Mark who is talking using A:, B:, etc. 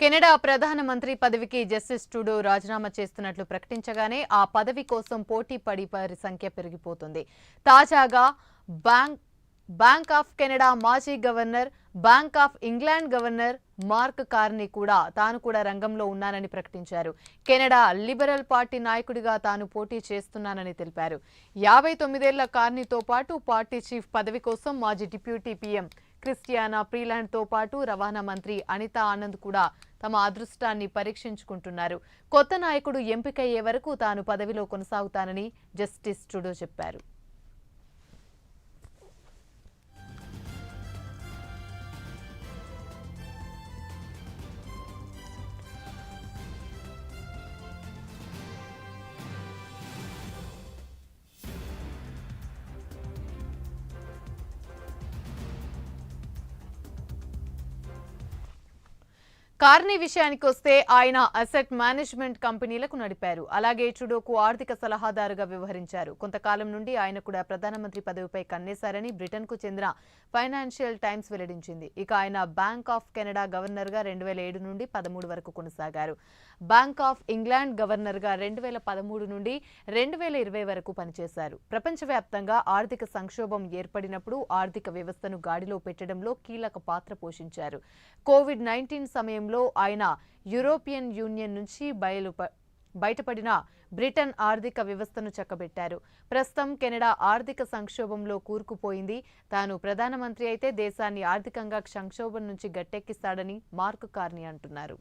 A: Canada ప్రధానమంత్రి పదవికి justice Trudeau రాజీనామా చేస్తున్నట్లు ప్రకటించగానే ఆ పదవి కోసం పోటీ పడి వారి సంఖ్య పెరిగిపోతుంది. తాజాగా బ్యాంక్ ఆఫ్ కెనడా మాజీ governor, bank of England governor mark Carney తాను కూడా రంగంలో ఉన్నానని ప్రకటించారు. కెనడా లిబరల్ పార్టీ నాయకుడిగా తాను పోటీ చేస్తున్నానని తెలిపారు. 59 ఏళ్ల కార్నీతో పాటు పార్టీ చీఫ్ పదవి కోసం మాజీ డిప్యూటీ పీఎం క్రిస్టియానా ఫ్రీలాండ్తో పాటు రవాణా మంత్రి అనితా ఆనంద్ కూడా తమ అదృష్టాన్ని పరీక్షించుకుంటున్నారు. కొత్త నాయకుడు ఎంపికయ్యే వరకు తాను పదవిలో కొనసాగుతానని జస్టిస్ ట్రూడో చెప్పారు. కార్నీ విషయానికి వస్తే ఆయన అసెట్ మేనేజ్మెంట్ కంపెనీలకు నడిపారు. అలాగే ట్రూడోకు ఆర్థిక సలహాదారుగా వ్యవహరించారు. కొంతకాలం నుండి ఆయన కూడా ప్రధానమంత్రి పదవిపై కన్నేశారని బ్రిటన్కు చెందిన ఫైనాన్షియల్ టైమ్స్ వెల్లడించింది. ఇక ఆయన బ్యాంక్ ఆఫ్ కెనడా గవర్నర్గా 2007 నుండి 13 వరకు కొనసాగారు. బ్యాంక్ ఆఫ్ ఇంగ్లాండ్ గవర్నర్గా 2013 నుండి 2020 వరకు పనిచేశారు. ప్రపంచవ్యాప్తంగా ఆర్థిక సంక్షోభం ఏర్పడినప్పుడు ఆర్థిక వ్యవస్థను గాడిలో పెట్టడంలో కీలక పాత్ర పోషించారు. కోవిడ్-19 సమయంలో ఆయన యూరోపియన్ యూనియన్ నుంచి బయటపడిన బ్రిటన్ ఆర్థిక వ్యవస్థను చక్కబెట్టారు. ప్రస్తుతం కెనడా ఆర్థిక సంక్షోభంలో కూరుకుపోయింది. తాను ప్రధానమంత్రి అయితే దేశాన్ని ఆర్థికంగా సంక్షోభం నుంచి గట్టెక్కిస్తాడని మార్క్ కార్నీ అంటున్నారు.